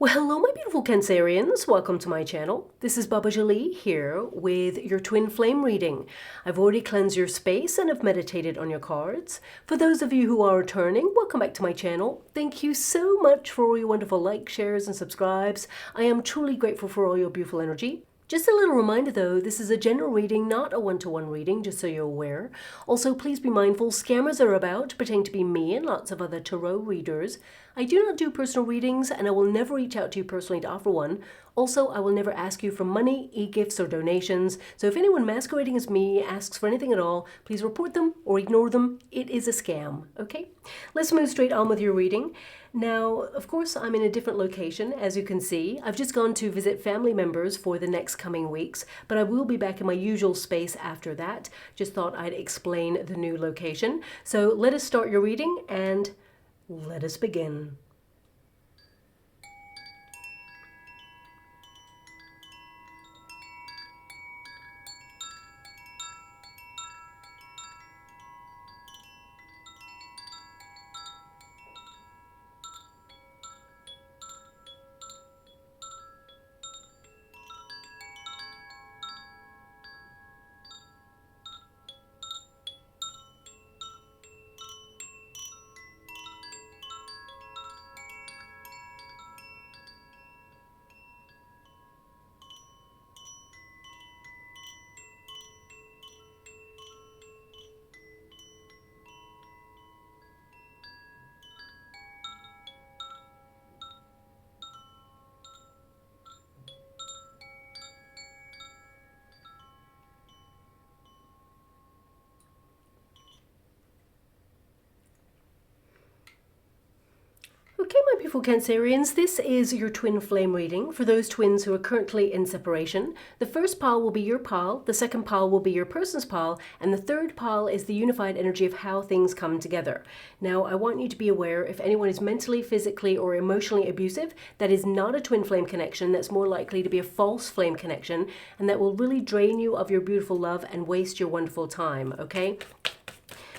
Well, hello my beautiful Cancerians, welcome to my channel. This is Baba Jolie here with your twin flame reading. I've already cleansed your space and have meditated on your cards. For those of you who are returning, welcome back to my channel. Thank you so much for all your wonderful likes, shares and subscribes. I am truly grateful for all your beautiful energy. Just a little reminder though, this is a general reading, not a one-to-one reading, just so you're aware. Also, please be mindful, scammers are about, pretending to be me and lots of other tarot readers. I do not do personal readings and I will never reach out to you personally to offer one. Also, I will never ask you for money, e-gifts or donations. So if anyone masquerading as me asks for anything at all, please report them or ignore them. It is a scam, okay? Let's move straight on with your reading. Now, of course, I'm in a different location, as you can see. I've just gone to visit family members for the next coming weeks, but I will be back in my usual space after that. Just thought I'd explain the new location. So let us start your reading and let us begin. Okay, my beautiful Cancerians, this is your twin flame reading for those twins who are currently in separation. The first pile will be your pile, the second pile will be your person's pile, and the third pile is the unified energy of how things come together. Now, I want you to be aware if anyone is mentally, physically, or emotionally abusive, that is not a twin flame connection. That's more likely to be a false flame connection, and that will really drain you of your beautiful love and waste your wonderful time, okay?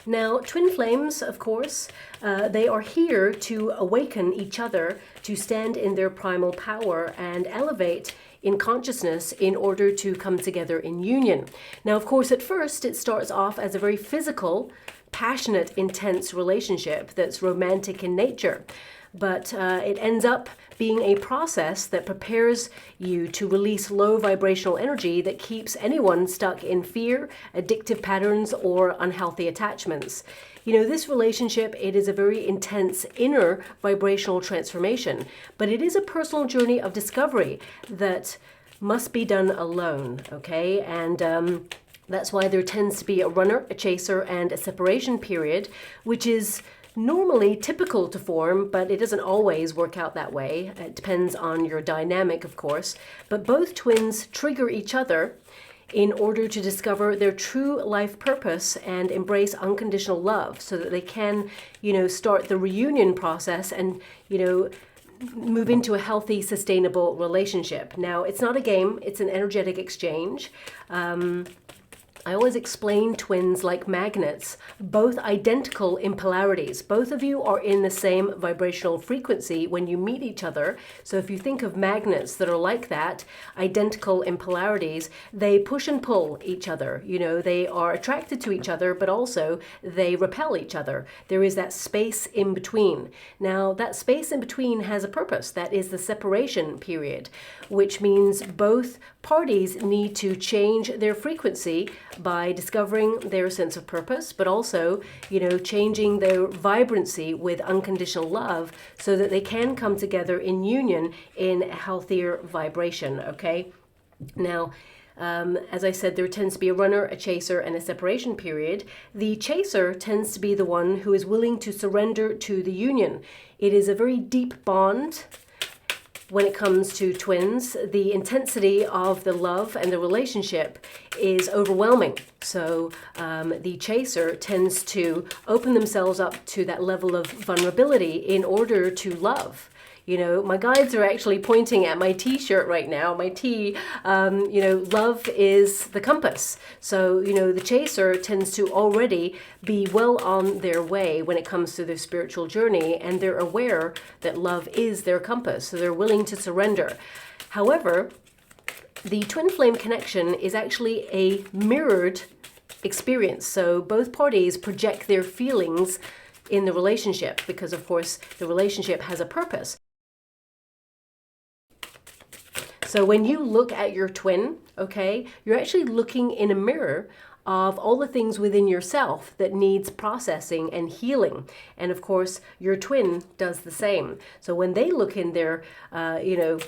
Now, twin flames, of course, they are here to awaken each other, to stand in their primal power and elevate in consciousness in order to come together in union. Now, of course, at first, it starts off as a very physical, passionate, intense relationship that's romantic in nature. But it ends up being a process that prepares you to release low vibrational energy that keeps anyone stuck in fear, addictive patterns, or unhealthy attachments. You know, this relationship, it is a very intense inner vibrational transformation, but it is a personal journey of discovery that must be done alone, okay? And that's why there tends to be a runner, a chaser, and a separation period, which is normally typical to form, but it doesn't always work out that way. It depends on your dynamic, of course. But both twins trigger each other in order to discover their true life purpose and embrace unconditional love so that they can, you know, start the reunion process and, you know, move into a healthy, sustainable relationship. Now, it's not a game, it's an energetic exchange. I always explain twins like magnets, both identical in polarities. Both of you are in the same vibrational frequency when you meet each other. So if you think of magnets that are like that, identical in polarities, they push and pull each other. You know, they are attracted to each other, but also they repel each other. There is that space in between. Now, that space in between has a purpose. That is the separation period, which means both parties need to change their frequency by discovering their sense of purpose, but also, you know, changing their vibrancy with unconditional love so that they can come together in union in a healthier vibration, okay? Now, as I said, there tends to be a runner, a chaser, and a separation period. The chaser tends to be the one who is willing to surrender to the union. It is a very deep bond. When it comes to twins, the intensity of the love and the relationship is overwhelming. So the chaser tends to open themselves up to that level of vulnerability in order to love. You know, my guides are actually pointing at my T-shirt right now. My T, you know, love is the compass. So, you know, the chaser tends to already be well on their way when it comes to their spiritual journey, and they're aware that love is their compass. So they're willing to surrender. However, the twin flame connection is actually a mirrored experience. So both parties project their feelings in the relationship because, of course, the relationship has a purpose. So when you look at your twin, okay, you're actually looking in a mirror of all the things within yourself that needs processing and healing. And of course, your twin does the same. So when they look in their, you know,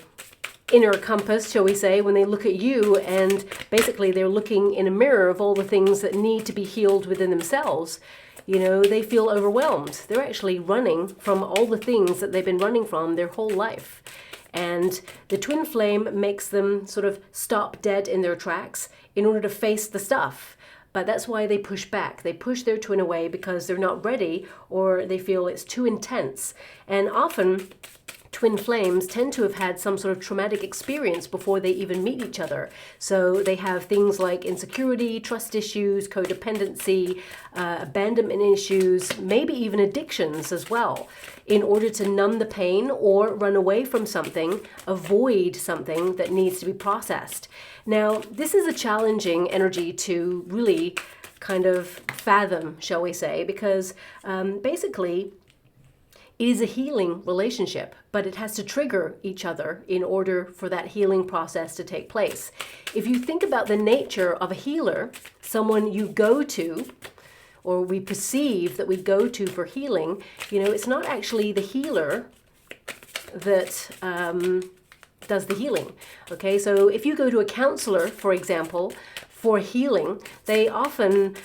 inner compass, shall we say, when they look at you, and basically they're looking in a mirror of all the things that need to be healed within themselves, you know, they feel overwhelmed. They're actually running from all the things that they've been running from their whole life. And the twin flame makes them sort of stop dead in their tracks in order to face the stuff. But that's why they push back. They push their twin away because they're not ready, or they feel it's too intense. And often twin flames tend to have had some sort of traumatic experience before they even meet each other. So they have things like insecurity, trust issues, codependency, abandonment issues, maybe even addictions as well, in order to numb the pain or run away from something, avoid something that needs to be processed. Now, this is a challenging energy to really kind of fathom, shall we say, because basically, it is a healing relationship, but it has to trigger each other in order for that healing process to take place. If you think about the nature of a healer, someone you go to, or we perceive that we go to for healing, you know, it's not actually the healer that does the healing. Okay, so if you go to a counselor, for example, for healing, they often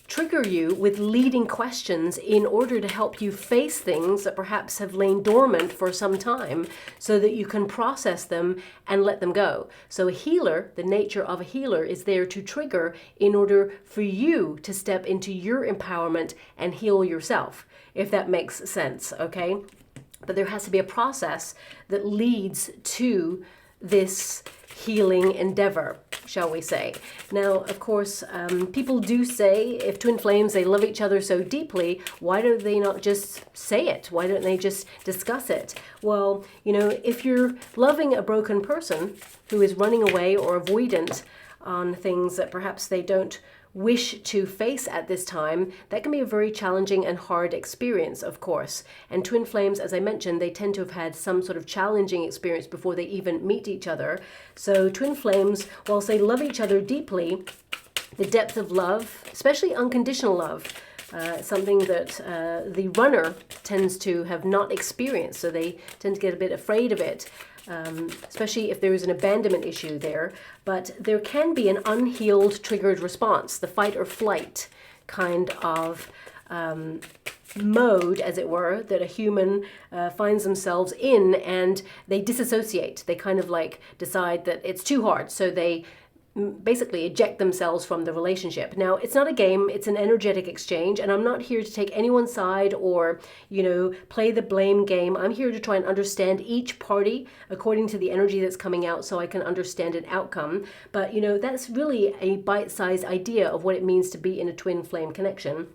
trigger you with leading questions in order to help you face things that perhaps have lain dormant for some time so that you can process them and let them go. So a healer, the nature of a healer, is there to trigger in order for you to step into your empowerment and heal yourself, if that makes sense, okay? But there has to be a process that leads to this healing endeavor, shall we say. Now, of course, people do say if twin flames, they love each other so deeply, why don't they not just say it? Why don't they just discuss it? Well, you know, if you're loving a broken person who is running away or avoidant on things that perhaps they don't wish to face at this time, that can be a very challenging and hard experience, of course. And twin flames, as I mentioned, they tend to have had some sort of challenging experience before they even meet each other. So twin flames, whilst they love each other deeply, the depth of love, especially unconditional love, something that the runner tends to have not experienced, so they tend to get a bit afraid of it. Especially if there is an abandonment issue there. But there can be an unhealed triggered response, the fight or flight kind of mode, as it were, that a human finds themselves in, and they disassociate. They kind of like decide that it's too hard, so they basically eject themselves from the relationship. Now, it's not a game, it's an energetic exchange, and I'm not here to take anyone's side or, you know, play the blame game. I'm here to try and understand each party according to the energy that's coming out so I can understand an outcome. But, you know, that's really a bite-sized idea of what it means to be in a twin flame connection.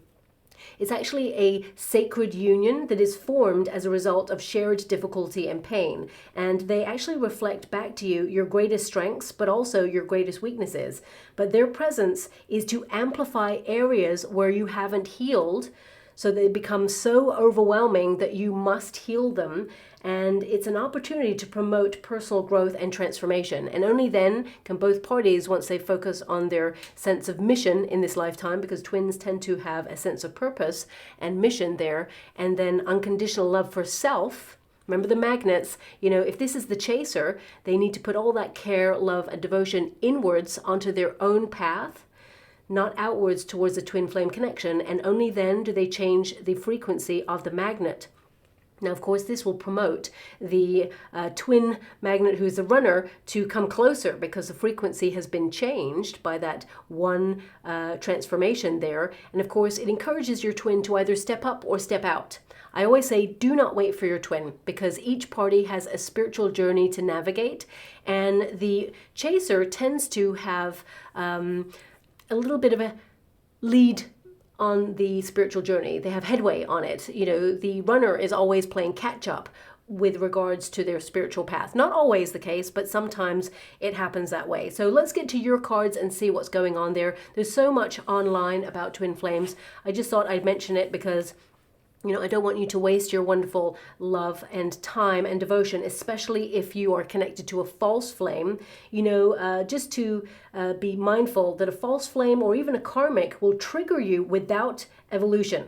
It's actually a sacred union that is formed as a result of shared difficulty and pain. And they actually reflect back to you your greatest strengths, but also your greatest weaknesses. But their presence is to amplify areas where you haven't healed, so they become so overwhelming that you must heal them. And it's an opportunity to promote personal growth and transformation. And only then can both parties, once they focus on their sense of mission in this lifetime, because twins tend to have a sense of purpose and mission there, and then unconditional love for self. Remember the magnets, you know, if this is the chaser, they need to put all that care, love, and devotion inwards onto their own path, not outwards towards a twin flame connection, and only then do they change the frequency of the magnet. Now, of course, this will promote the twin magnet, who's the runner, to come closer because the frequency has been changed by that one transformation there. And of course, it encourages your twin to either step up or step out. I always say, do not wait for your twin, because each party has a spiritual journey to navigate. And the chaser tends to have a little bit of a lead on the spiritual journey. They have headway on it. You know, the runner is always playing catch up with regards to their spiritual path. Not always the case, but sometimes it happens that way. So let's get to your cards and see what's going on there. There's so much online about twin flames. I just thought I'd mention it because, you know, I don't want you to waste your wonderful love and time and devotion, especially if you are connected to a false flame. You know, just to be mindful that a false flame or even a karmic will trigger you without evolution.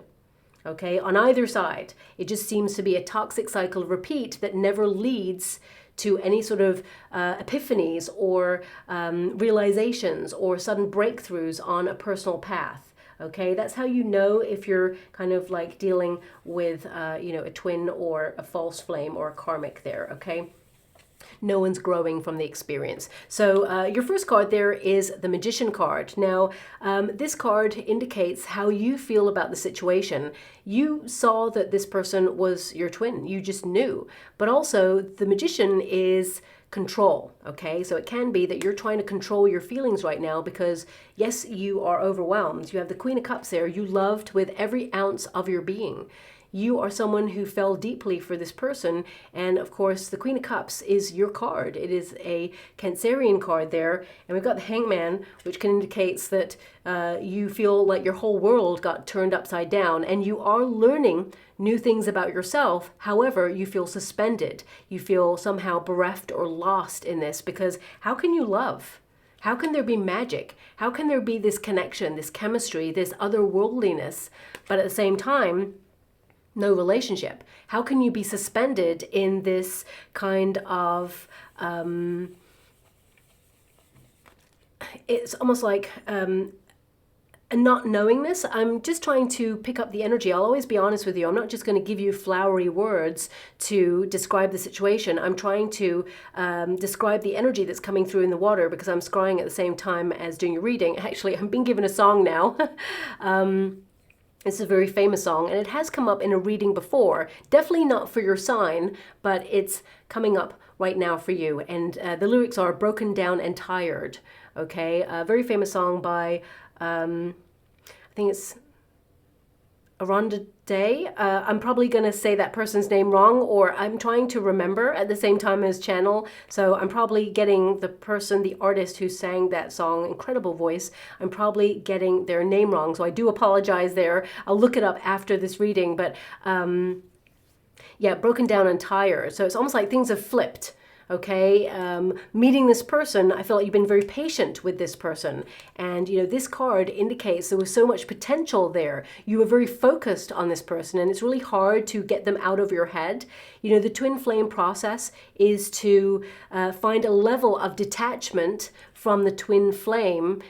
Okay, on either side. It just seems to be a toxic cycle of repeat that never leads to any sort of epiphanies or realizations or sudden breakthroughs on a personal path. Okay, that's how you know if you're kind of like dealing with, you know, a twin or a false flame or a karmic there, okay? No one's growing from the experience. So your first card there is the Magician card. Now, this card indicates how you feel about the situation. You saw that this person was your twin. You just knew. But also, the Magician is control, okay? So it can be that you're trying to control your feelings right now because, yes, you are overwhelmed. You have the Queen of Cups there. You loved with every ounce of your being. You are someone who fell deeply for this person. And of course, the Queen of Cups is your card. It is a Cancerian card there. And we've got the Hangman, which can indicates that you feel like your whole world got turned upside down and you are learning new things about yourself. However, you feel suspended. You feel somehow bereft or lost in this because how can you love? How can there be magic? How can there be this connection, this chemistry, this otherworldliness, but at the same time, no relationship? How can you be suspended in this kind of, it's almost like and not knowing this? I'm just trying to pick up the energy. I'll always be honest with you. I'm not just going to give you flowery words to describe the situation. I'm trying to describe the energy that's coming through in the water because I'm scrying at the same time as doing a reading. Actually, I'm being given a song now. It's a very famous song, and it has come up in a reading before. Definitely not for your sign, but it's coming up right now for you. And the lyrics are broken down and tired. Okay, a very famous song by, I think it's Aranda Day. I'm probably going to say that person's name wrong, or I'm trying to remember at the same time as channel. So I'm probably getting the person, the artist who sang that song, incredible voice, I'm probably getting their name wrong. So I do apologize there. I'll look it up after this reading. But yeah, broken down and tired. So it's almost like things have flipped. Okay, meeting this person, I feel like you've been very patient with this person. And, you know, this card indicates there was so much potential there. You were very focused on this person, and it's really hard to get them out of your head. You know, the twin flame process is to find a level of detachment from the twin flame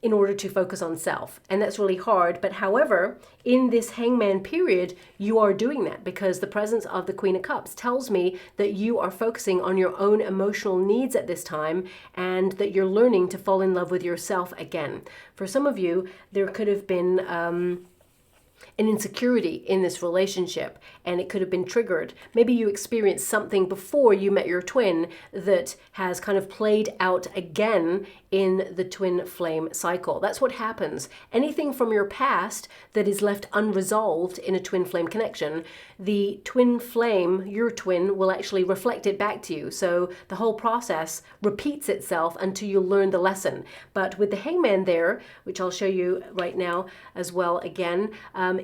in order to focus on self. And that's really hard. But however, in this Hangman period, you are doing that because the presence of the Queen of Cups tells me that you are focusing on your own emotional needs at this time and that you're learning to fall in love with yourself again. For some of you, there could have been an insecurity in this relationship, and it could have been triggered. Maybe you experienced something before you met your twin that has kind of played out again in the twin flame cycle. That's what happens. Anything from your past that is left unresolved in a twin flame connection, the twin flame, your twin, will actually reflect it back to you. So the whole process repeats itself until you learn the lesson. But with the Hangman there, which I'll show you right now as well again,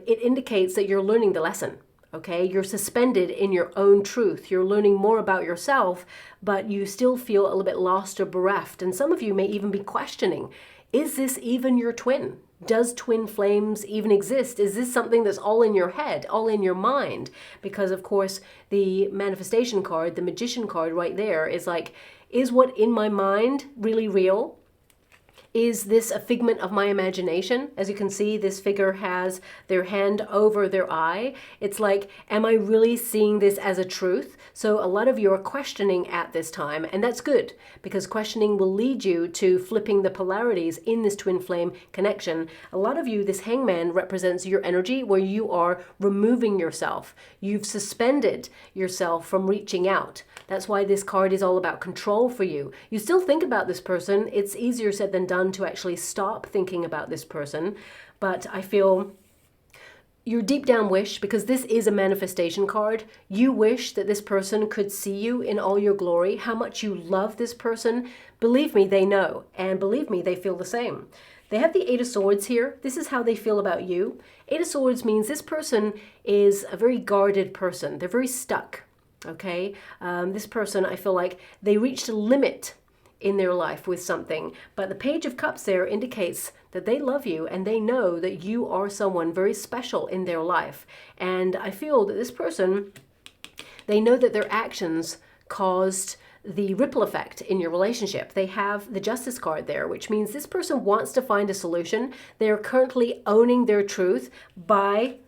it indicates that you're learning the lesson. Okay, you're suspended in your own truth. You're learning more about yourself, but you still feel a little bit lost or bereft. And some of you may even be questioning, is this even your twin? Does twin flames even exist? Is this something that's all in your head, all in your mind? Because of course, the manifestation card, the Magician card right there is like, is what in my mind really real? Is this a figment of my imagination? As you can see, this figure has their hand over their eye. It's like, am I really seeing this as a truth? So a lot of you are questioning at this time, and that's good, because questioning will lead you to flipping the polarities in this twin flame connection. A lot of you, this hangman represents your energy where you are removing yourself. You've suspended yourself from reaching out. That's why this card is all about control for you. You still think about this person. It's easier said than done to actually stop thinking about this person. But I feel your deep down wish, because this is a manifestation card, you wish that this person could see you in all your glory, how much you love this person. Believe me, they know. And believe me, they feel the same. They have the Eight of Swords here. This is how they feel about you. Eight of Swords means this person is a very guarded person. They're very stuck. Okay, this person, I feel like they reached a limit in their life with something, but the Page of Cups there indicates that they love you and they know that you are someone very special in their life. And I feel that this person, they know that their actions caused the ripple effect in your relationship. They have the Justice card there, which means this person wants to find a solution. They are currently owning their truth by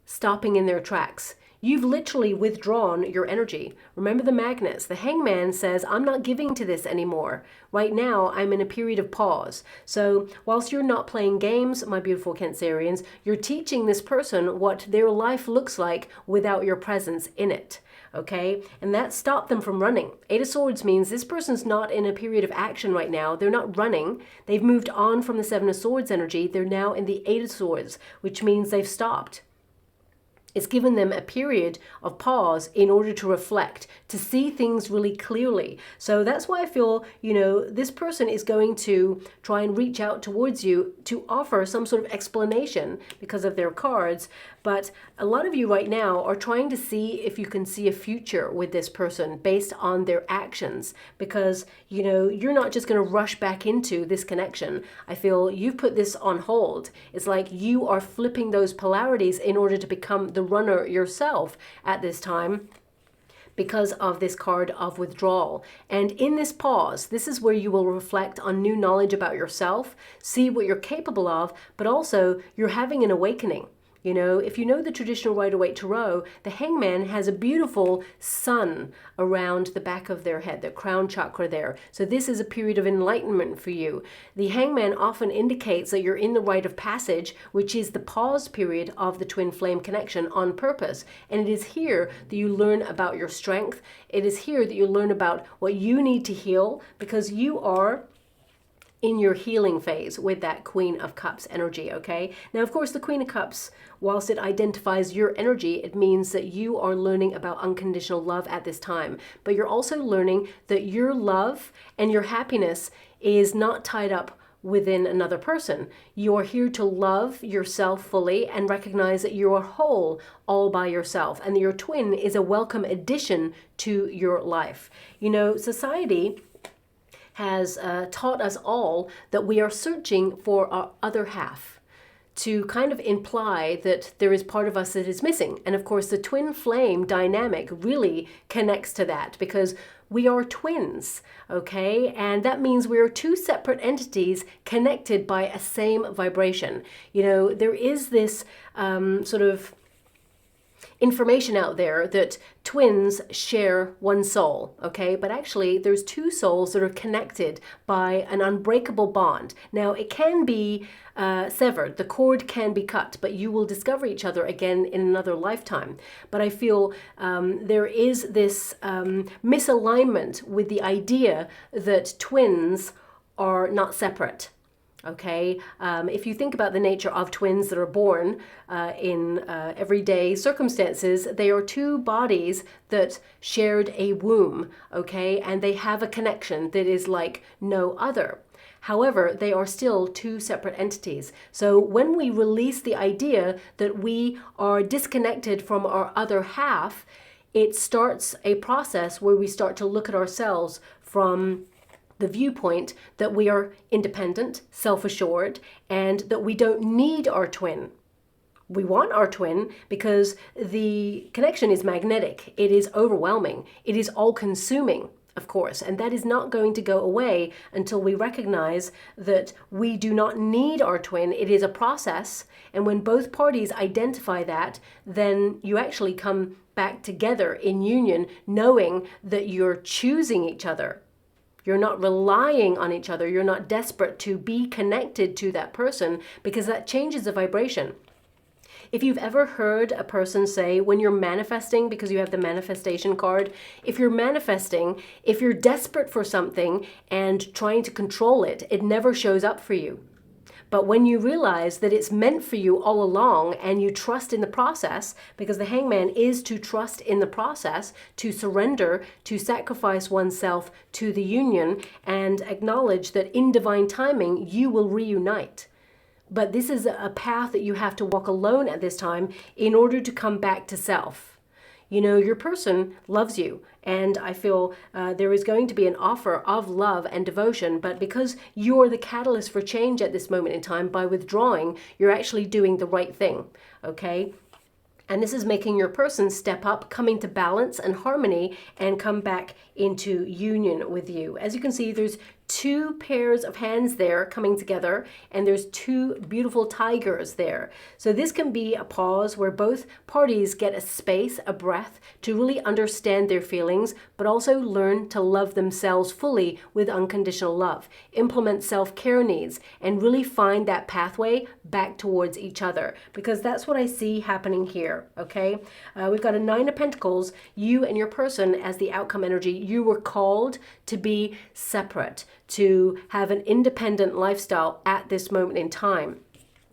stopping in their tracks. You've literally withdrawn your energy. Remember the magnets. The hangman says, I'm not giving to this anymore. Right now, I'm in a period of pause. So whilst you're not playing games, my beautiful Cancerians, you're teaching this person what their life looks like without your presence in it. Okay? And that stopped them from running. Eight of Swords means this person's not in a period of action right now. They're not running. They've moved on from the Seven of Swords energy. They're now in the Eight of Swords, which means they've stopped. It's given them a period of pause in order to reflect, to see things really clearly. So that's why I feel, this person is going to try and reach out towards you to offer some sort of explanation because of their cards. But a lot of you right now are trying to see if you can see a future with this person based on their actions, because, you're not just going to rush back into this connection. I feel you've put this on hold. It's like you are flipping those polarities in order to become the runner yourself at this time, because of this card of withdrawal. And in this pause, this is where you will reflect on new knowledge about yourself, see what you're capable of, but also you're having an awakening. If you know the traditional Rider-Waite Tarot, the hangman has a beautiful sun around the back of their head, the crown chakra there. So this is a period of enlightenment for you. The hangman often indicates that you're in the rite of passage, which is the pause period of the twin flame connection on purpose. And it is here that you learn about your strength. It is here that you learn about what you need to heal, because you are in your healing phase with that Queen of Cups energy, okay? Now, of course, the Queen of Cups, whilst it identifies your energy, it means that you are learning about unconditional love at this time. But you're also learning that your love and your happiness is not tied up within another person. You are here to love yourself fully and recognize that you are whole all by yourself, and that your twin is a welcome addition to your life. Society has taught us all that we are searching for our other half, to kind of imply that there is part of us that is missing. And of course, the twin flame dynamic really connects to that, because we are twins, okay? And that means we are two separate entities connected by a same vibration. There is this sort of information out there that twins share one soul, okay? But actually, there's two souls that are connected by an unbreakable bond. Now, it can be severed. The cord can be cut, but you will discover each other again in another lifetime. But I feel there is this misalignment with the idea that twins are not separate. Okay, if you think about the nature of twins that are born in everyday circumstances, they are two bodies that shared a womb, okay, and they have a connection that is like no other. However, they are still two separate entities. So when we release the idea that we are disconnected from our other half, it starts a process where we start to look at ourselves from the viewpoint that we are independent, self-assured, and that we don't need our twin. We want our twin because the connection is magnetic. It is overwhelming. It is all-consuming. of course, and that is not going to go away until we recognize that we do not need our twin. It is a process, and when both parties identify that, then you actually come back together in union, knowing that you're choosing each other. You're not relying on each other. You're not desperate to be connected to that person, because that changes the vibration. If you've ever heard a person say, when you're manifesting, because you have the manifestation card, if you're manifesting, if you're desperate for something and trying to control it, it never shows up for you. But when you realize that it's meant for you all along and you trust in the process, because the hangman is to trust in the process, to surrender, to sacrifice oneself to the union, and acknowledge that in divine timing, you will reunite. But this is a path that you have to walk alone at this time in order to come back to self. You know, your person loves you, and I feel there is going to be an offer of love and devotion, but because you're the catalyst for change at this moment in time, by withdrawing, you're actually doing the right thing, okay? And this is making your person step up, coming to balance and harmony, and come back into union with you. As you can see, there's two pairs of hands there coming together, and there's two beautiful tigers there. So this can be a pause where both parties get a space, a breath, to really understand their feelings, but also learn to love themselves fully with unconditional love, implement self-care needs, and really find that pathway back towards each other, because that's what I see happening here, okay? We've got a Nine of Pentacles. You and your person, as the outcome energy, you were called to be separate, to have an independent lifestyle at this moment in time.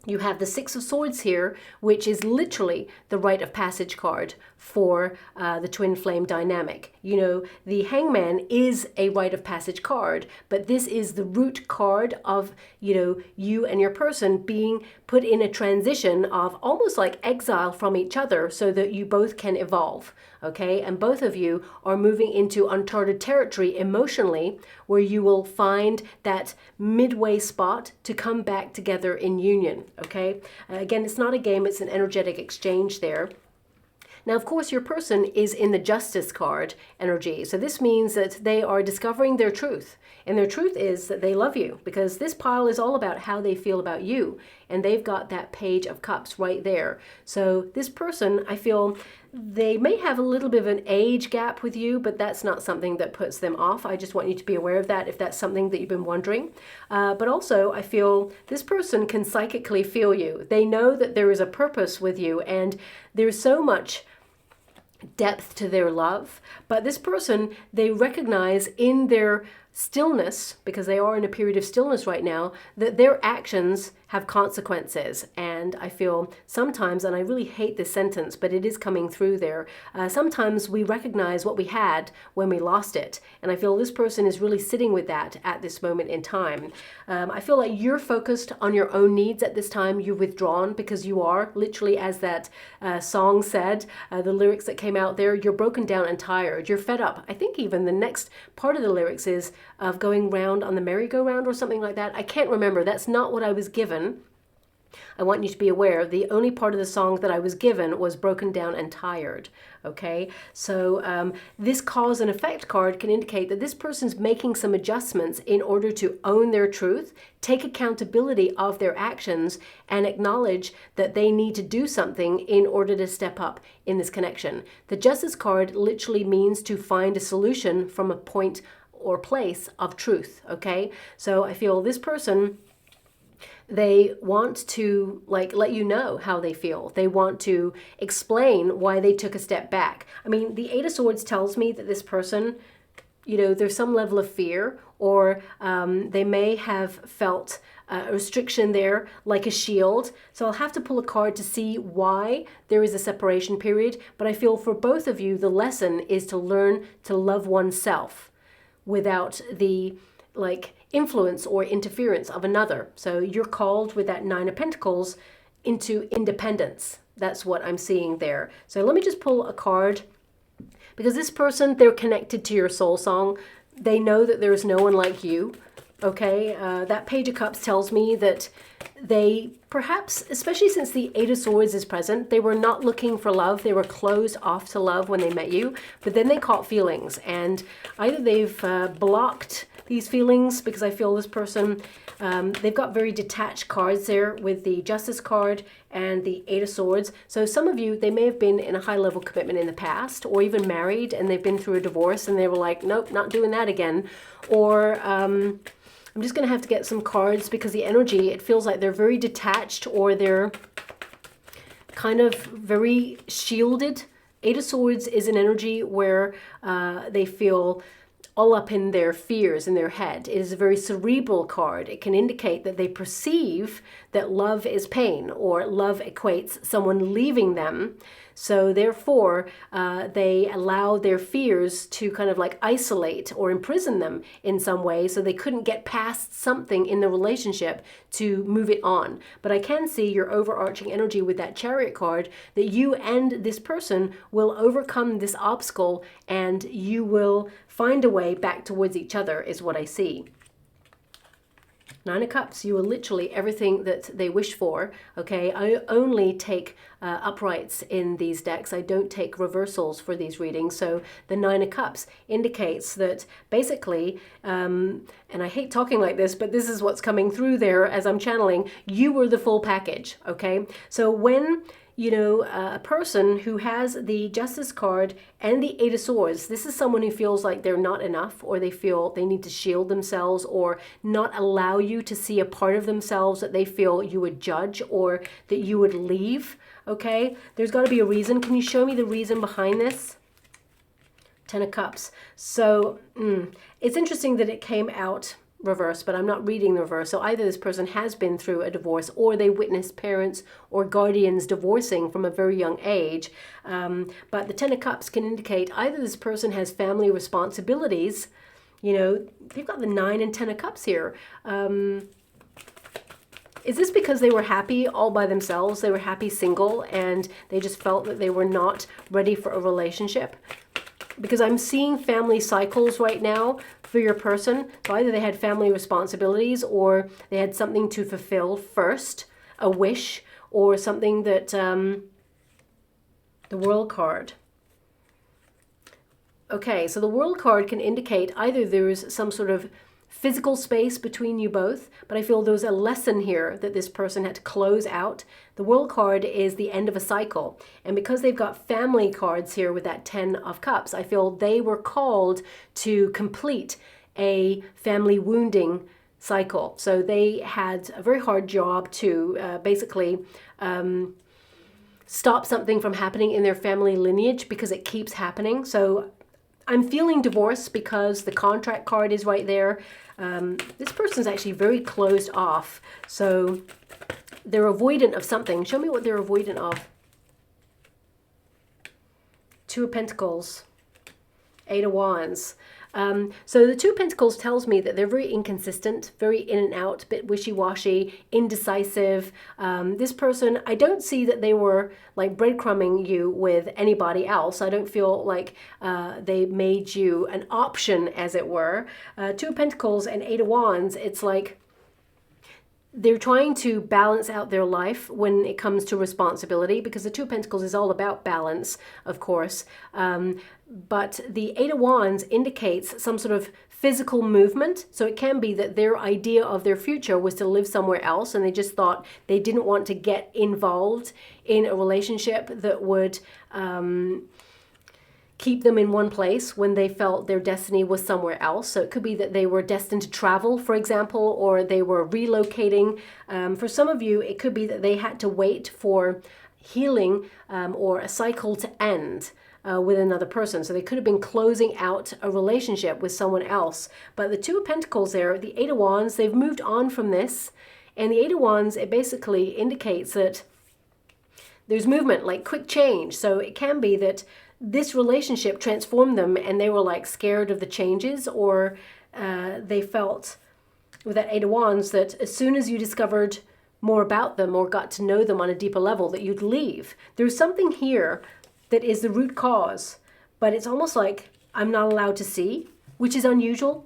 You have the Six of Swords here, which is literally the rite of passage card for the twin flame dynamic. You know, the Hangman is a rite of passage card, but this is the root card of, you know, you and your person being put in a transition of almost like exile from each other so that you both can evolve, okay? And both of you are moving into uncharted territory emotionally, where you will find that midway spot to come back together in union, okay? Again, it's not a game, it's an energetic exchange there. Now, of course, your person is in the Justice card energy. So this means that they are discovering their truth. And their truth is that they love you, because this pile is all about how they feel about you. And they've got that Page of Cups right there. So this person, I feel they may have a little bit of an age gap with you, but that's not something that puts them off. I just want you to be aware of that if that's something that you've been wondering. But also, I feel this person can psychically feel you. They know that there is a purpose with you, and there's so much depth to their love. But this person, they recognize in their stillness, because they are in a period of stillness right now, that their actions have consequences. And I feel sometimes, and I really hate this sentence, but it is coming through there, sometimes we recognize what we had when we lost it. And I feel this person is really sitting with that at this moment in time. I feel like you're focused on your own needs at this time. You've withdrawn because you are literally, as that song said, the lyrics that came out there, you're broken down and tired. You're fed up. I think even the next part of the lyrics is of going round on the merry-go-round or something like that. I can't remember. That's not what I was given. I want you to be aware, the only part of the song that I was given was broken down and tired, okay? So this cause and effect card can indicate that this person's making some adjustments in order to own their truth, take accountability of their actions, and acknowledge that they need to do something in order to step up in this connection. The Justice card literally means to find a solution from a point or place of truth, okay? So I feel this person, they want to let you know how they feel. They want to explain why they took a step back. I mean, the Eight of Swords tells me that this person, you know, there's some level of fear, or they may have felt a restriction there, like a shield. So I'll have to pull a card to see why there is a separation period. But I feel for both of you, the lesson is to learn to love oneself without the influence or interference of another. So you're called with that Nine of Pentacles into independence. That's what I'm seeing there. So let me just pull a card, because this person, they're connected to your soul song. They know that there is no one like you. okay? That Page of Cups tells me that they perhaps, especially since the Eight of Swords is present, they were not looking for love. They were closed off to love when they met you, but then they caught feelings, and either they've blocked these feelings, because I feel this person, they've got very detached cards there with the Justice card and the Eight of Swords. So some of you, they may have been in a high level commitment in the past, or even married, and they've been through a divorce and they were like, nope, not doing that again. Or I'm just going to have to get some cards, because the energy, it feels like they're very detached, or they're kind of very shielded. Eight of Swords is an energy where they feel all up in their fears in their head. It is a very cerebral card. It can indicate that they perceive that love is pain, or love equates someone leaving them. So therefore, they allow their fears to kind of like isolate or imprison them in some way, so they couldn't get past something in the relationship to move it on. But I can see your overarching energy with that Chariot card, that you and this person will overcome this obstacle, and you will find a way back towards each other, is what I see. Nine of Cups, you are literally everything that they wish for, okay? I only take uprights in these decks. I don't take reversals for these readings. So the Nine of Cups indicates that basically, and I hate talking like this, but this is what's coming through there as I'm channeling, you were the full package, okay? So when you know, a person who has the Justice card and the Eight of Swords, this is someone who feels like they're not enough, or they feel they need to shield themselves, or not allow you to see a part of themselves that they feel you would judge, or that you would leave, okay? There's got to be a reason. Can you show me the reason behind this? Ten of Cups. So it's interesting that it came out reverse, but I'm not reading the reverse. So either this person has been through a divorce, or they witnessed parents or guardians divorcing from a very young age. But the Ten of Cups can indicate either this person has family responsibilities. You know, they've got the Nine and Ten of Cups here. Is this because they were happy all by themselves? They were happy single, and they just felt that they were not ready for a relationship? Because I'm seeing family cycles right now for your person. So either they had family responsibilities, or they had something to fulfill first, a wish, or something that, the World card. Okay, so the World card can indicate either there's some sort of physical space between you both, but I feel there's a lesson here that this person had to close out. The World card is the end of a cycle, and because they've got family cards here with that Ten of Cups, I feel they were called to complete a family wounding cycle. So they had a very hard job to basically stop something from happening in their family lineage, because it keeps happening. So I'm feeling divorce because the contract card is right there. This person's actually very closed off. So they're avoidant of something. Show me what they're avoidant of. Two of Pentacles. Eight of Wands. So the Two of Pentacles tells me that they're very inconsistent, very in and out, a bit wishy-washy, indecisive. This person, I don't see that they were like breadcrumbing you with anybody else. I don't feel like they made you an option, as it were. Two of Pentacles and Eight of Wands, it's like they're trying to balance out their life when it comes to responsibility, because the Two of Pentacles is all about balance, of course. But the Eight of Wands indicates some sort of physical movement. So it can be that their idea of their future was to live somewhere else, and they just thought they didn't want to get involved in a relationship that would keep them in one place when they felt their destiny was somewhere else. So it could be that they were destined to travel, for example, or they were relocating. For some of you, it could be that they had to wait for healing or a cycle to end with another person. So they could have been closing out a relationship with someone else. But the Two of Pentacles there, the Eight of Wands, they've moved on from this. And the Eight of Wands, it basically indicates that there's movement, like quick change. So it can be that this relationship transformed them, and they were like scared of the changes, or they felt with that Eight of Wands that as soon as you discovered more about them or got to know them on a deeper level, that you'd leave. There's something here that is the root cause, but it's almost like I'm not allowed to see, which is unusual.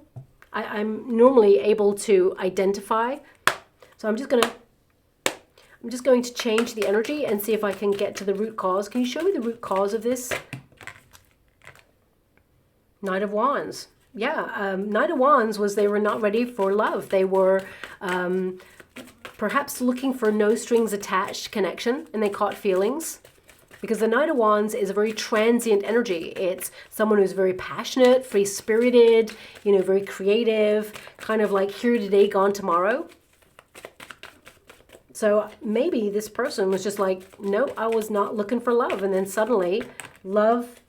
I'm normally able to identify. So I'm just going to change the energy and see if I can get to the root cause. Can you show me the root cause of this? Knight of Wands. Yeah, Knight of Wands was they were not ready for love. They were perhaps looking for no strings attached connection, and they caught feelings. Because the Knight of Wands is a very transient energy. It's someone who's very passionate, free-spirited, you know, very creative, kind of like here today, gone tomorrow. So maybe this person was just like, no, I was not looking for love. And then suddenly, love,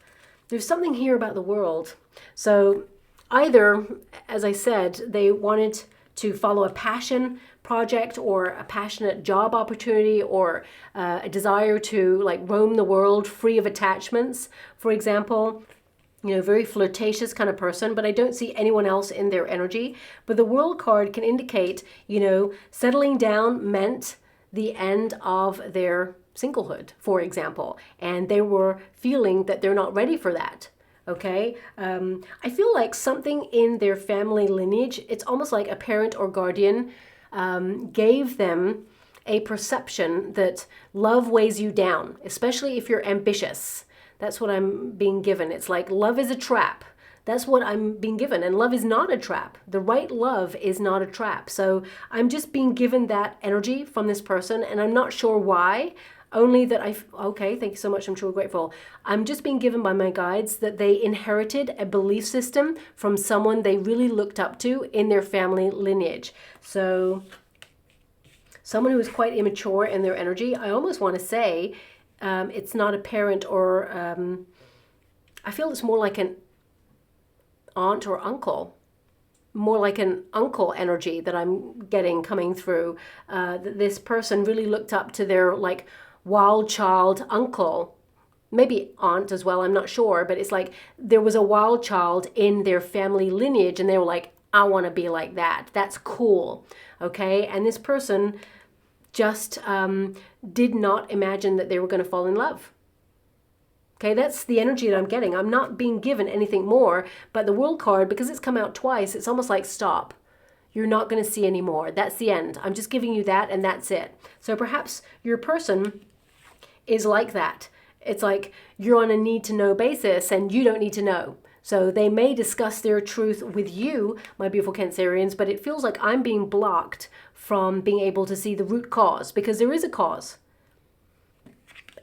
there's something here about the world. So either, as I said, they wanted to follow a passion project or a passionate job opportunity or a desire to like roam the world free of attachments, for example. You know, very flirtatious kind of person, but I don't see anyone else in their energy. But the World card can indicate, you know, settling down meant the end of their singlehood, for example, and they were feeling that they're not ready for that. Okay, I feel like something in their family lineage, it's almost like a parent or guardian gave them a perception that love weighs you down, especially if you're ambitious. That's what I'm being given. It's like love is a trap. That's what I'm being given. And love is not a trap. The right love is not a trap. So I'm just being given that energy from this person, and I'm not sure why. Only that okay, thank you so much. I'm truly grateful. I'm just being given by my guides that they inherited a belief system from someone they really looked up to in their family lineage. So someone who is quite immature in their energy, I almost want to say it's not a parent or I feel it's more like an aunt or uncle. More like an uncle energy that I'm getting coming through. That this person really looked up to their like wild child uncle, maybe aunt as well, I'm not sure, but it's like there was a wild child in their family lineage and they were like, I want to be like that. That's cool. Okay. And this person just did not imagine that they were going to fall in love. Okay, that's the energy that I'm getting. I'm not being given anything more, but the World card, because it's come out twice, it's almost like stop. You're not going to see any more. That's the end. I'm just giving you that and that's it. So perhaps your person is like that. It's like you're on a need to know basis and you don't need to know. So they may discuss their truth with you, my beautiful Cancerians, but it feels like I'm being blocked from being able to see the root cause, because there is a cause.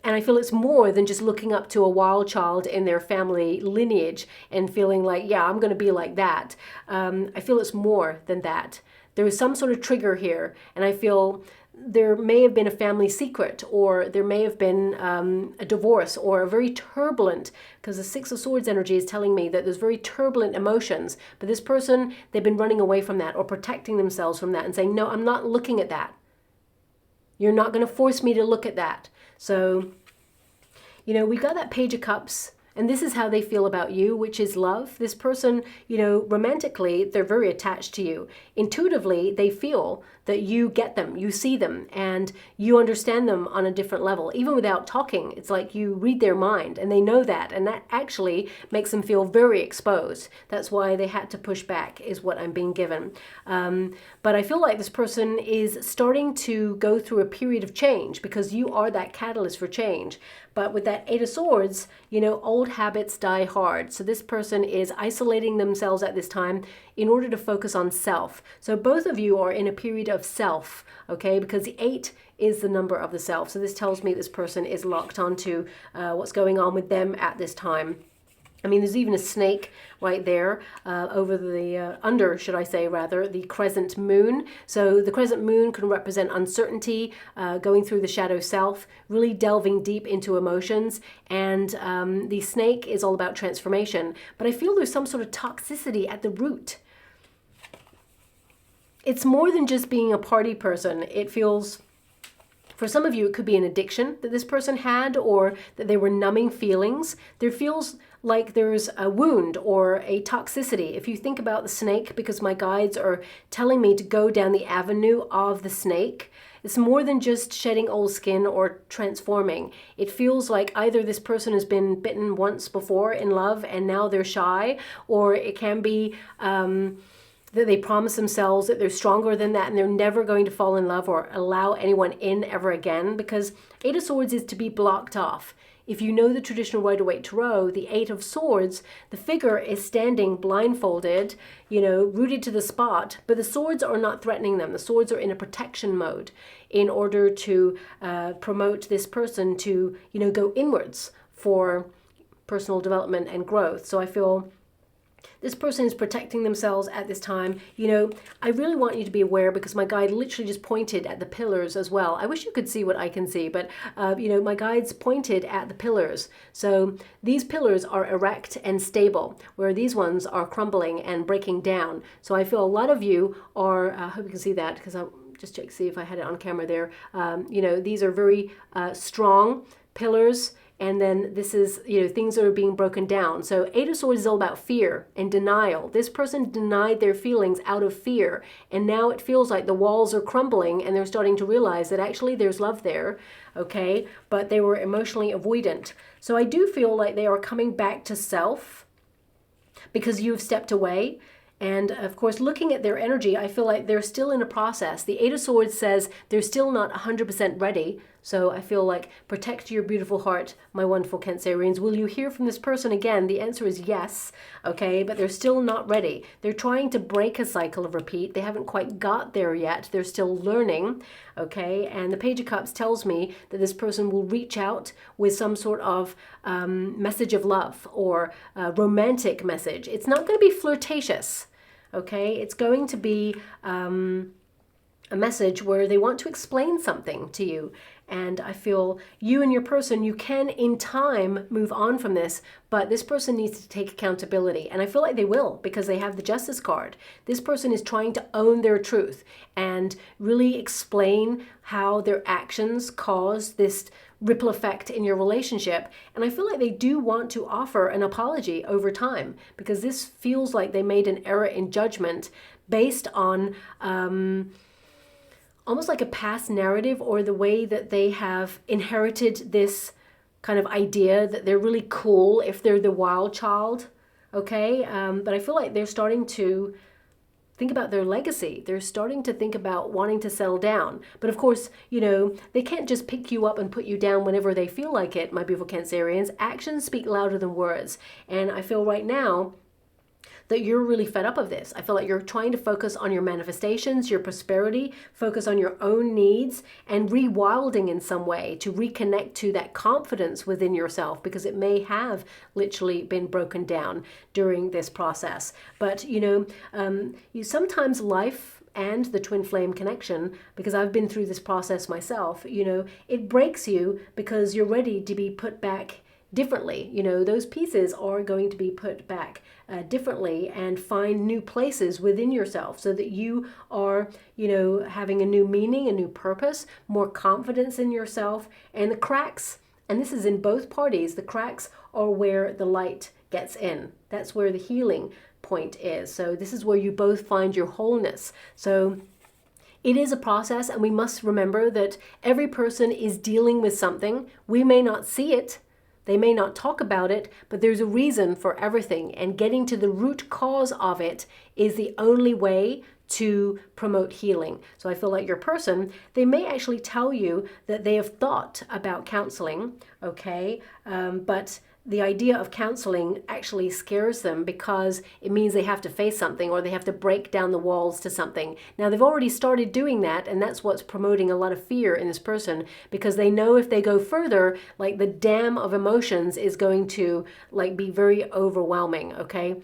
And I feel it's more than just looking up to a wild child in their family lineage and feeling like, yeah, I'm going to be like that. I feel it's more than that. There is some sort of trigger here. And I feel there may have been a family secret, or there may have been a divorce, or a very turbulent, because the Six of Swords energy is telling me that there's very turbulent emotions. But this person, they've been running away from that or protecting themselves from that and saying, no, I'm not looking at that. You're not going to force me to look at that. So, you know, we got that Page of Cups, and this is how they feel about you, which is love. This person, you know, romantically, they're very attached to you. Intuitively, they feel that you get them, you see them, and you understand them on a different level. Even without talking, it's like you read their mind, and they know that, and that actually makes them feel very exposed. That's why they had to push back, is what I'm being given. But I feel like this person is starting to go through a period of change, because you are that catalyst for change. But with that Eight of Swords, you know, old habits die hard. So this person is isolating themselves at this time in order to focus on self. So both of you are in a period of self, okay? Because the 8 is the number of the self. So this tells me this person is locked onto what's going on with them at this time. I mean, there's even a snake right there over the, under, should I say, rather, the crescent moon. So the crescent moon can represent uncertainty, going through the shadow self, really delving deep into emotions. And the snake is all about transformation. But I feel there's some sort of toxicity at the root. It's more than just being a party person. It feels... For some of you, it could be an addiction that this person had, or that they were numbing feelings. There feels like there's a wound or a toxicity. If you think about the snake, because my guides are telling me to go down the avenue of the snake, it's more than just shedding old skin or transforming. It feels like either this person has been bitten once before in love and now they're shy, or it can be that they promise themselves that they're stronger than that and they're never going to fall in love or allow anyone in ever again, because Eight of Swords is to be blocked off. If you know the traditional Rider-Waite Tarot, the Eight of Swords, the figure is standing blindfolded, rooted to the spot, but the swords are not threatening them. The swords are in a protection mode in order to promote this person to, go inwards for personal development and growth. So I feel this person is protecting themselves at this time. I really want you to be aware, because my guide literally just pointed at the pillars as well. I wish you could see what I can see, but my guides pointed at the pillars. So these pillars are erect and stable, where these ones are crumbling and breaking down. So I feel a lot of you are, I hope you can see that, because I'll just check to see if I had it on camera there. These are very strong pillars. And then this is, things that are being broken down. So Eight of Swords is all about fear and denial. This person denied their feelings out of fear. And now it feels like the walls are crumbling and they're starting to realize that actually there's love there, okay? But they were emotionally avoidant. So I do feel like they are coming back to self because you've stepped away. And of course, looking at their energy, I feel like they're still in a process. The Eight of Swords says they're still not 100% ready. So I feel like, protect your beautiful heart, my wonderful Cancerians. Will you hear from this person again? The answer is yes, okay? But they're still not ready. They're trying to break a cycle of repeat. They haven't quite got there yet. They're still learning, okay? And the Page of Cups tells me that this person will reach out with some sort of message of love or romantic message. It's not going to be flirtatious, okay? It's going to be a message where they want to explain something to you. And I feel you and your person, you can in time move on from this, but this person needs to take accountability. And I feel like they will, because they have the Justice card. This person is trying to own their truth and really explain how their actions caused this ripple effect in your relationship. And I feel like they do want to offer an apology over time, because this feels like they made an error in judgment based on almost like a past narrative, or the way that they have inherited this kind of idea that they're really cool if they're the wild child, okay? But I feel like they're starting to think about their legacy. They're starting to think about wanting to settle down. But of course, they can't just pick you up and put you down whenever they feel like it, my beautiful Cancerians. Actions speak louder than words. And I feel right now that you're really fed up of this. I feel like you're trying to focus on your manifestations, your prosperity, focus on your own needs, and rewilding in some way to reconnect to that confidence within yourself, because it may have literally been broken down during this process. But, you sometimes life and the twin flame connection, because I've been through this process myself, it breaks you because you're ready to be put back differently. Those pieces are going to be put back differently and find new places within yourself, so that you are, having a new meaning, a new purpose, more confidence in yourself. And the cracks, and this is in both parties, the cracks are where the light gets in. That's where the healing point is. So this is where you both find your wholeness. So it is a process, and we must remember that every person is dealing with something. We may not see it, they may not talk about it, but there's a reason for everything, and getting to the root cause of it is the only way to promote healing. So I feel like your person, they may actually tell you that they have thought about counseling, okay, but the idea of counseling actually scares them, because it means they have to face something, or they have to break down the walls to something. Now, they've already started doing that, and that's what's promoting a lot of fear in this person, because they know if they go further, like, the dam of emotions is going to be very overwhelming, okay?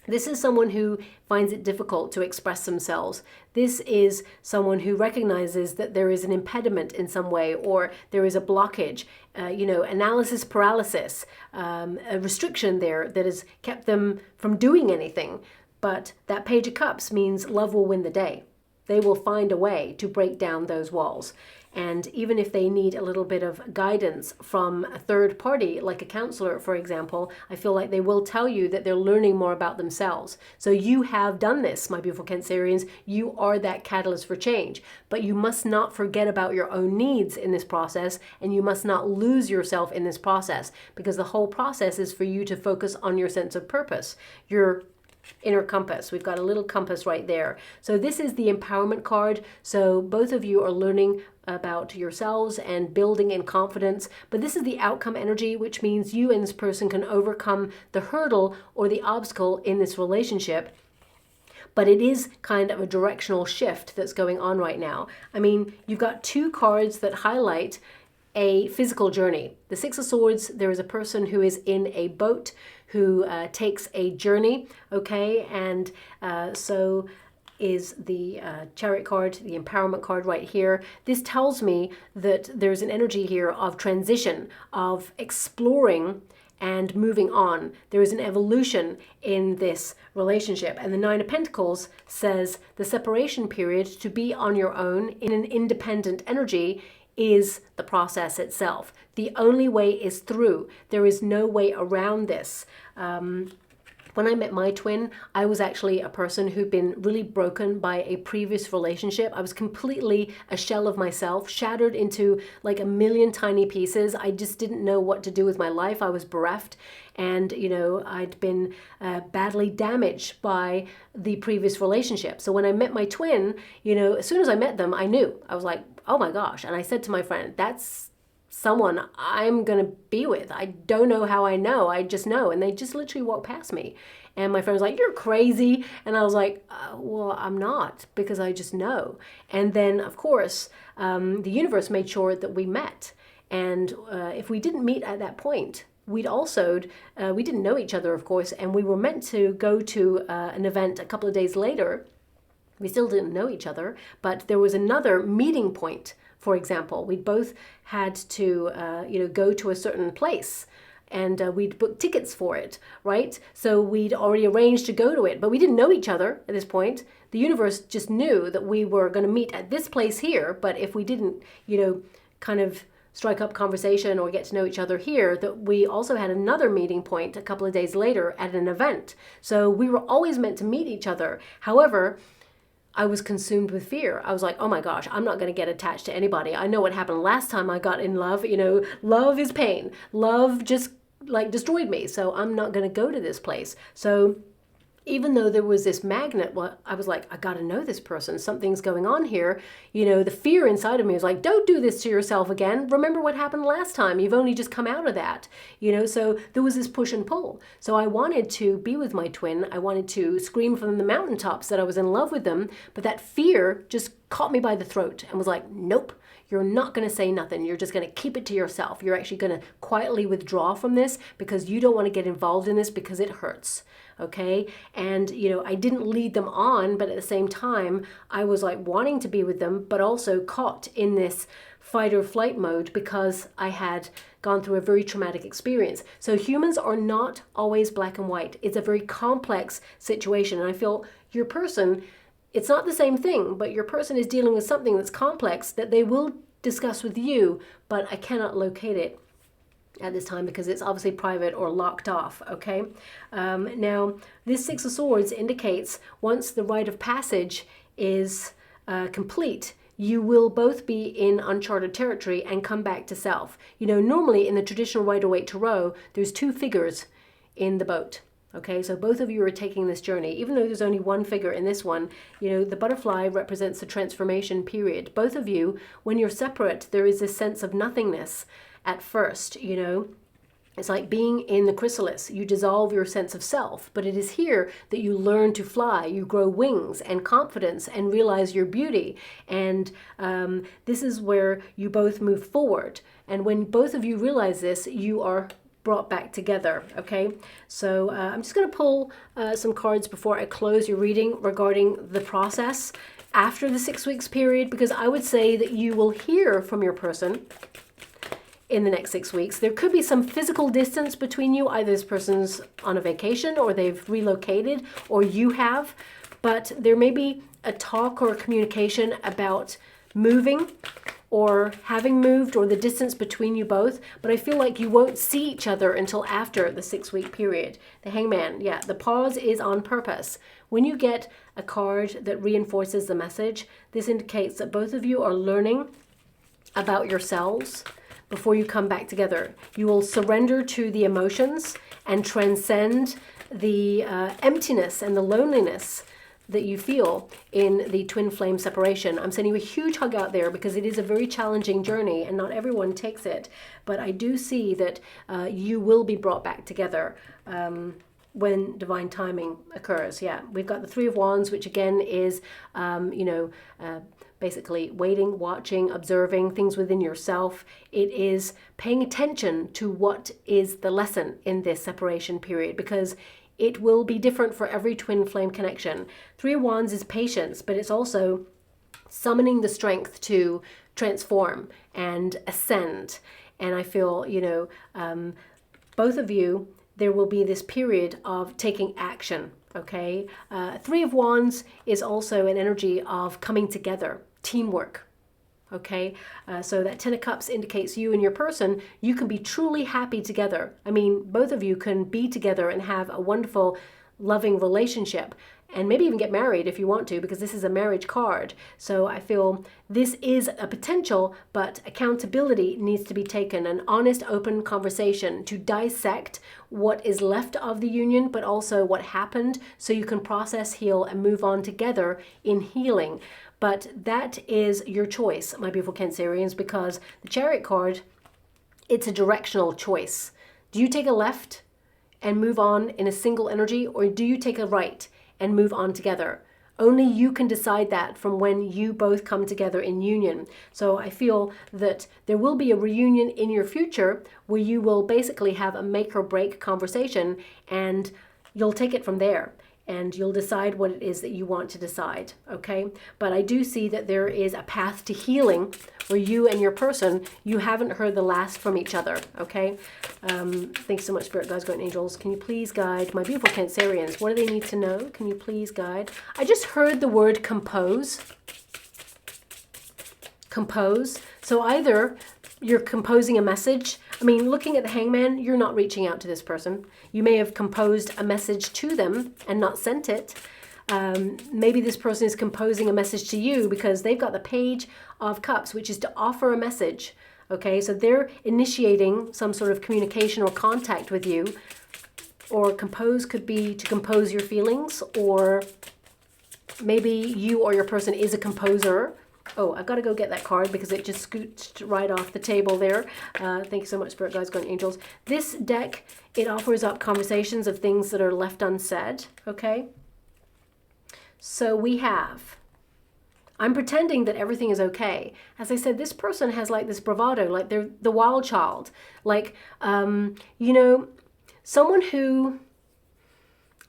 This is someone who finds it difficult to express themselves. This is someone who recognizes that there is an impediment in some way, or there is a blockage, analysis paralysis, a restriction there that has kept them from doing anything. But that Page of Cups means love will win the day. They will find a way to break down those walls. And even if they need a little bit of guidance from a third party, like a counselor, for example, I feel like they will tell you that they're learning more about themselves. So you have done this, my beautiful Cancerians. You are that catalyst for change. But you must not forget about your own needs in this process, and you must not lose yourself in this process, because the whole process is for you to focus on your sense of purpose, your inner compass. We've got a little compass right there. So this is the empowerment card. So both of you are learning about yourselves and building in confidence. But this is the outcome energy, which means you and this person can overcome the hurdle or the obstacle in this relationship. But it is kind of a directional shift that's going on right now. I mean, you've got two cards that highlight a physical journey. The Six of Swords, there is a person who is in a boat who takes a journey, okay? And so is the Chariot card, the empowerment card right here. This tells me that there's an energy here of transition, of exploring and moving on. There is an evolution in this relationship. And the Nine of Pentacles says the separation period, to be on your own in an independent energy, is the process itself. The only way is through. There is no way around this. When I met my twin, I was actually a person who'd been really broken by a previous relationship. I was completely a shell of myself, shattered into like a million tiny pieces. I just didn't know what to do with my life. I was bereft. And, you know, I'd been badly damaged by the previous relationship. So when I met my twin, you know, as soon as I met them, I knew. I was like, oh my gosh. And I said to my friend, that's someone I'm going to be with. I don't know how I know. I just know. And they just literally walked past me. And my friend was like, you're crazy. And I was like, well, I'm not, because I just know. And then, of course, the universe made sure that we met. And if we didn't meet at that point, we didn't know each other, of course, and we were meant to go to an event a couple of days later. We still didn't know each other, but there was another meeting point. For example, we'd both had to, go to a certain place, and we'd booked tickets for it, right? So we'd already arranged to go to it, but we didn't know each other at this point. The universe just knew that we were going to meet at this place here, but if we didn't, kind of strike up conversation or get to know each other here, that we also had another meeting point a couple of days later at an event. So we were always meant to meet each other. However, I was consumed with fear. I was like, oh my gosh, I'm not going to get attached to anybody. I know what happened last time I got in love. Love is pain. Love just like destroyed me. So I'm not going to go to this place. So even though there was this magnet, well, I was like, I got to know this person. Something's going on here. The fear inside of me was like, don't do this to yourself again. Remember what happened last time. You've only just come out of that. So there was this push and pull. So I wanted to be with my twin. I wanted to scream from the mountaintops that I was in love with them. But that fear just caught me by the throat and was like, nope. You're not going to say nothing. You're just going to keep it to yourself. You're actually going to quietly withdraw from this because you don't want to get involved in this because it hurts. Okay. And, I didn't lead them on, but at the same time, I was like wanting to be with them, but also caught in this fight or flight mode because I had gone through a very traumatic experience. So humans are not always black and white. It's a very complex situation. And I feel your person, it's not the same thing, but your person is dealing with something that's complex that they will discuss with you, but I cannot locate it at this time because it's obviously private or locked off, okay? Now, this Six of Swords indicates once the rite of passage is complete, you will both be in uncharted territory and come back to self. Normally in the traditional Rider-Waite Tarot, there's two figures in the boat. Okay, so both of you are taking this journey. Even though there's only one figure in this one, the butterfly represents the transformation period. Both of you, when you're separate, there is this sense of nothingness at first, It's like being in the chrysalis. You dissolve your sense of self, but it is here that you learn to fly. You grow wings and confidence and realize your beauty. And this is where you both move forward. And when both of you realize this, you are brought back together. Okay, so I'm just going to pull some cards before I close your reading regarding the process after the 6 weeks period, because I would say that you will hear from your person in the next 6 weeks. There could be some physical distance between you. Either this person's on a vacation or they've relocated or you have, but there may be a talk or a communication about moving or having moved, or the distance between you both, but I feel like you won't see each other until after the 6 week period. The Hangman, yeah, the pause is on purpose. When you get a card that reinforces the message, this indicates that both of you are learning about yourselves before you come back together. You will surrender to the emotions and transcend the emptiness and the loneliness that you feel in the twin flame separation. I'm sending you a huge hug out there because it is a very challenging journey and not everyone takes it. But I do see that you will be brought back together when divine timing occurs. Yeah, we've got the Three of Wands, which again is, basically waiting, watching, observing things within yourself. It is paying attention to what is the lesson in this separation period, because it will be different for every twin flame connection. Three of Wands is patience, but it's also summoning the strength to transform and ascend. And I feel, both of you, there will be this period of taking action, okay? Three of Wands is also an energy of coming together, teamwork, okay? So that Ten of Cups indicates you and your person, you can be truly happy together. I mean, both of you can be together and have a wonderful, loving relationship, and maybe even get married if you want to, because this is a marriage card. So I feel this is a potential, but accountability needs to be taken, an honest, open conversation to dissect what is left of the union, but also what happened, so you can process, heal, and move on together in healing. But that is your choice, my beautiful Cancerians, because the Chariot card, it's a directional choice. Do you take a left and move on in a single energy, or do you take a right and move on together? Only you can decide that from when you both come together in union. So I feel that there will be a reunion in your future where you will basically have a make or break conversation, and you'll take it from there. And you'll decide what it is that you want to decide, okay? But I do see that there is a path to healing where you and your person, you haven't heard the last from each other, okay? Thanks so much, Spirit Guides, Guardian Angels. Can you please guide my beautiful Cancerians? What do they need to know? Can you please guide? I just heard the word compose. Compose. So either you're composing a message. I mean, looking at the Hangman, you're not reaching out to this person. You may have composed a message to them and not sent it. Maybe this person is composing a message to you because they've got the Page of Cups, which is to offer a message. Okay, so they're initiating some sort of communication or contact with you. Or compose could be to compose your feelings, or maybe you or your person is a composer. Oh, I've got to go get that card because it just scooched right off the table there. Thank you so much, Spirit Guides, Guardian Angels. This deck, it offers up conversations of things that are left unsaid, okay? So we have, I'm pretending that everything is okay. As I said, this person has like this bravado, like they're the wild child. Like, someone who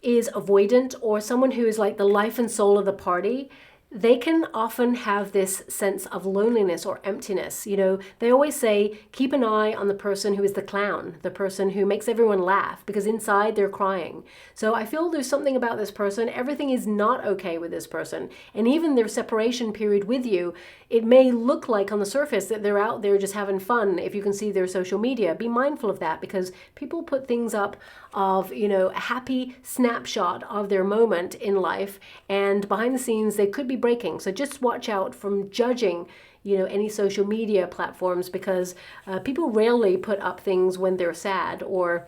is avoidant, or someone who is like the life and soul of the party, they can often have this sense of loneliness or emptiness. They always say, keep an eye on the person who is the clown, the person who makes everyone laugh, because inside they're crying. So I feel there's something about this person. Everything is not okay with this person. And even their separation period with you, it may look like on the surface that they're out there just having fun. If you can see their social media, be mindful of that, because people put things up of, a happy snapshot of their moment in life, and behind the scenes they could be breaking. So just watch out from judging any social media platforms, because people rarely put up things when they're sad or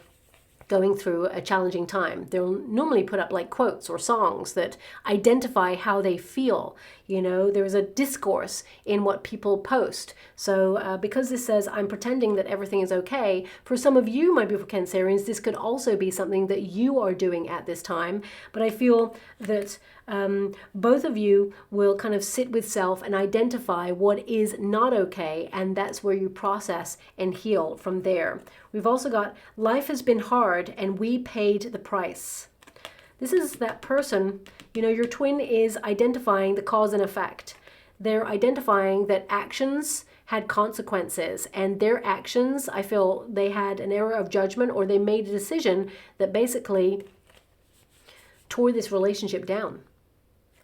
going through a challenging time. They'll normally put up like quotes or songs that identify how they feel. There's a discourse in what people post. So because this says, I'm pretending that everything is okay, for some of you, my beautiful Cancerians, this could also be something that you are doing at this time. But I feel that both of you will kind of sit with self and identify what is not okay, and that's where you process and heal from there. We've also got, life has been hard and we paid the price. This is that person, your twin is identifying the cause and effect. They're identifying that actions had consequences, and their actions, I feel they had an error of judgment, or they made a decision that basically tore this relationship down.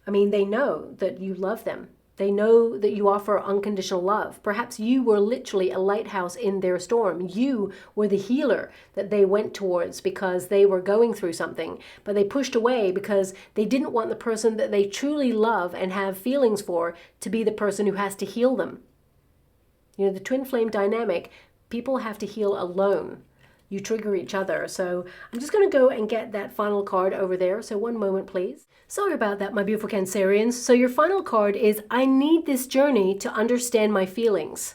I mean, they know that you love them. They know that you offer unconditional love. Perhaps you were literally a lighthouse in their storm. You were the healer that they went towards because they were going through something, but they pushed away because they didn't want the person that they truly love and have feelings for to be the person who has to heal them. The twin flame dynamic, people have to heal alone. you trigger each other. So I'm just going to go and get that final card over there. So one moment, please. Sorry about that, my beautiful Cancerians. So your final card is, I need this journey to understand my feelings.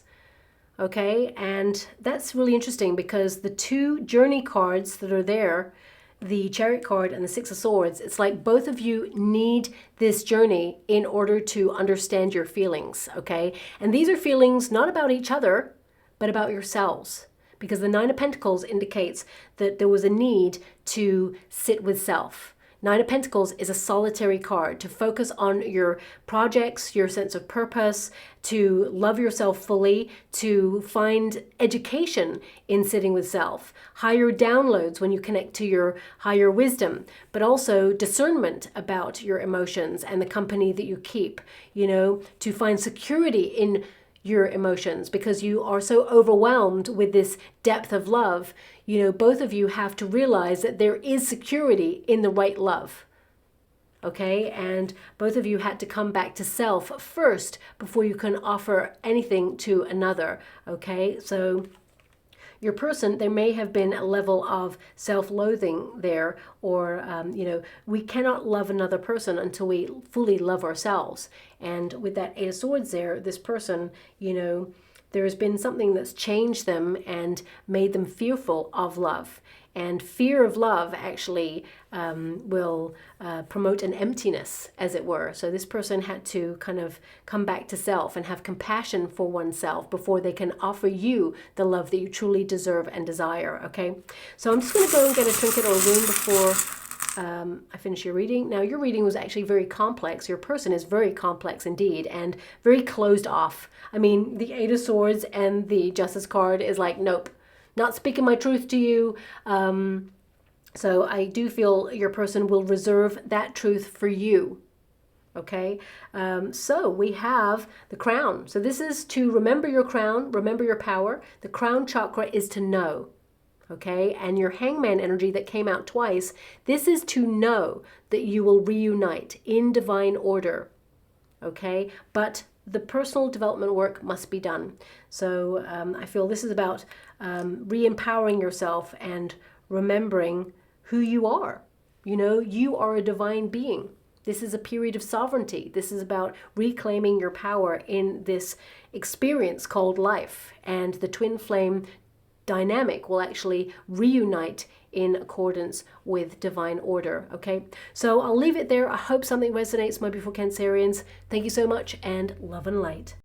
Okay, and that's really interesting because the two journey cards that are there, the Chariot card and the Six of Swords, it's like both of you need this journey in order to understand your feelings, okay? And these are feelings not about each other, but about yourselves. Because the Nine of Pentacles indicates that there was a need to sit with self. Nine of Pentacles is a solitary card to focus on your projects, your sense of purpose, to love yourself fully, to find education in sitting with self, higher downloads when you connect to your higher wisdom, but also discernment about your emotions and the company that you keep, you know, to find security in your emotions because you are so overwhelmed with this depth of love. You know, both of you have to realize that there is security in the right love. Okay, and both of you had to come back to self first before you can offer anything to another. Okay, so your person, there may have been a level of self-loathing there, or, you know, we cannot love another person until we fully love ourselves. And with that Eight of Swords there, this person, you know, there's been something that's changed them and made them fearful of love. And fear of love actually will promote an emptiness, as it were. So this person had to kind of come back to self and have compassion for oneself before they can offer you the love that you truly deserve and desire, okay? So I'm just going to go and get a trinket or a rune before I finish your reading. Now, your reading was actually very complex. Your person is very complex indeed and very closed off. I mean, the Eight of Swords and the Justice card is like, nope. Not speaking my truth to you. So I do feel your person will reserve that truth for you. Okay, so we have the crown. So this is to remember your crown, remember your power. The crown chakra is to know. Okay, and your hangman energy that came out twice, this is to know that you will reunite in divine order. Okay, but the personal development work must be done. So I feel this is about re-empowering yourself and remembering who you are. You know, you are a divine being. This is a period of sovereignty. This is about reclaiming your power in this experience called life. And the twin flame dynamic will actually reunite in accordance with divine order. Okay, so I'll leave it there. I hope something resonates, my beautiful Cancerians. Thank you so much, and love and light.